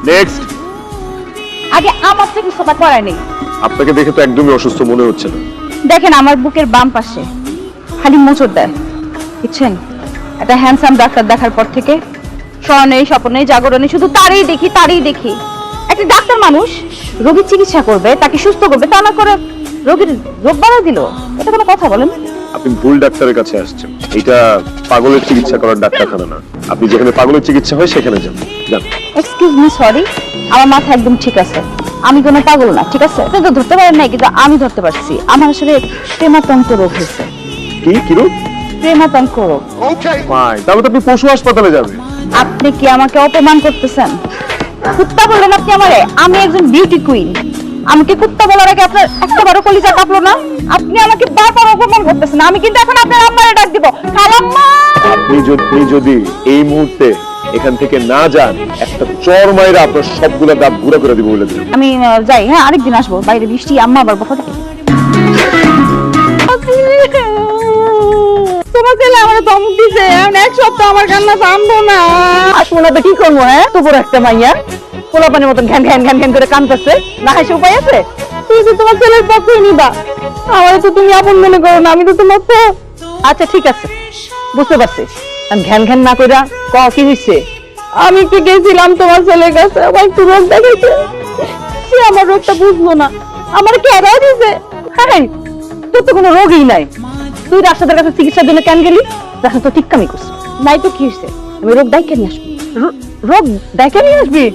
Next. আগে আমার চিকিৎসাটা করায় নেই। আপনাকে দেখে তো একদমই অসুস্থ মনে হচ্ছে না। দেখেন আমার বুকের বাম পাশে খালি মোচড় দেয়, বুঝছেন? একটা হ্যান্ডসাম ডাক্তার দেখার পর থেকে স্বর্ণে স্বপ্নে জাগরণে শুধু তারই দেখি। একটা ডাক্তার মানুষ রোগীর চিকিৎসা করবে, তাকে সুস্থ করবে, তা না করে রোগীর রোগ বাড়ায় দিল। এটা কোনো কথা বলেন? আপনি ভুল ডাক্তারের কাছে আসছেন। এটা পাগলের চিকিৎসা করার ডাক্তারখানা না। আপনি যেখানে পাগলের চিকিৎসা হয় সেখানে যান। এক্সকিউজ মি, সরি, আমার মাথা একদম ঠিক আছে, আমি কোনো পাগল না, ঠিক আছে? এটা তো ধরতে পারেন নাই, কিন্তু আমি ধরতে পারছি। আমার আসলে প্রেমাতঙ্ক রোগ হয়েছে। কি রোগ? প্রেমাতঙ্ক রোগ। ফাইন, তাহলে তো আপনি পশু হাসপাতালে যাবেন। আপনি কি আমাকে অপমান করতেছেন? কুত্তা বললেন আপনি আমারে? আমি একজন বিউটি কুইন। আমাকে কুত্তা বলার আগে আপনার একটাবারও কলিজা কাঁপলো না? আপনি আমাকে বারবার অপমান করতেছেন। আমি কিন্তু এখন আপনার আম্মারে ডাক দিব। খালাম্মা! আপনি যদি এই মুহূর্তে এখান থেকে না যান, একটা চর মাইরা আপনার সবগুলো দাঁত গুঁড়া করে দিব বলে দিলাম। আমি যাই, হ্যাঁ, আরেকদিন আসবো। বাইরে বৃষ্টি, আম্মা আবার বকা দেবে। তোমার ছেলে আমার ধমক দিছে, এখন এক সপ্তাহ আমার কান্না থামবো না। আসবো না তো কি করবো? হ্যাঁ, তোর একটা মাইয়া পোলাপানের মতন ঘ্যান ঘ্যান ঘ্যান ঘ্যান করে কাঁদতেছে, না হেসে উপায় আছে? তুমি তো তোমার ছেলের পক্ষে নিবা, আমার তো তুমি আপন মনে করো না, আমি তো তোমার তো। আচ্ছা ঠিক আছে, বুঝতে পারছি। ঘ্যান ঘ্যান না কইরা ক কি হইছে? আমি কি গেছিলাম তোমার ছেলের কাছে, আমার একটু রোগ দেখাইছে, সে আমার রোগটা বুঝলো না, আমার কেড়া দিছে। হ্যাঁ, তোর তো কোনো রোগই নাই, তুই রাস্তাদের কাছে চিকিৎসার জন্য কেন গেলি? রাস্তা তো ঠিক কামই করছিস। নাই তো কি হয়েছে? আমি রোগ ডাইকে নিয়ে আসবো। রোগ ডাইকে নিয়ে আসবি?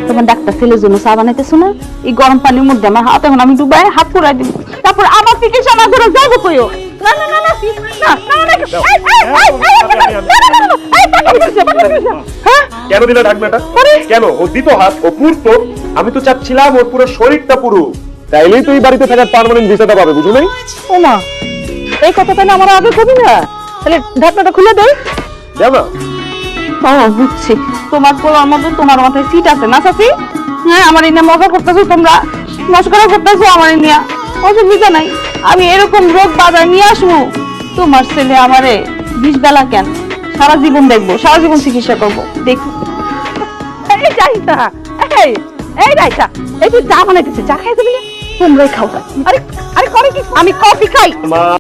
তোমার ডাক্তার ছেলের জন্য চা বানাইতেছো না? এই গরম পানির মধ্যে আমার হাত, এখন আমি ডুবাই হাত পুরাই দিব, তারপর আমার চিকিৎসা না করে যাবো কইও? না না না না কেন দিলে ঢাকনাটা? কেন? ও দিত হাত, ও পুরতো। আমি তো চাচ্ছিলাম ওর পুরো শরীরটা পুরো, তাইলেই তো এই বাড়িতে থাকার পার্মানেন্ট ভিসাটা পাবে, বুঝো নাই? ও মা, এই কথাটা না আমার আগে কবি না, তাহলে ঢাকনাটা খুলে দেয়। দেও না। ও বুঝছি, তোমার পোলার মধ্যে তোমার মাথায় সিট আছে না চাচি? হ্যাঁ, আমার এই নিয়ে মজা করতেছো, তোমরা মস্করা করতেছো আমার এই নিয়ে। অসুবিধা নাই, আমি এরকম রোগ বাজার নিয়ে আসবো। তোমার ছেলে আমারে 20 বেলা কেন, সারা জীবন দেখবো, সারা জীবন চিকিৎসা করবো, দেখো। এই রাইতা, এই রাইতা, এই তুই চা বানাইতেছিস, চা খাই দিবি? তোমরাই খাও। আরে আরে করে কি? আমি কফি খাই।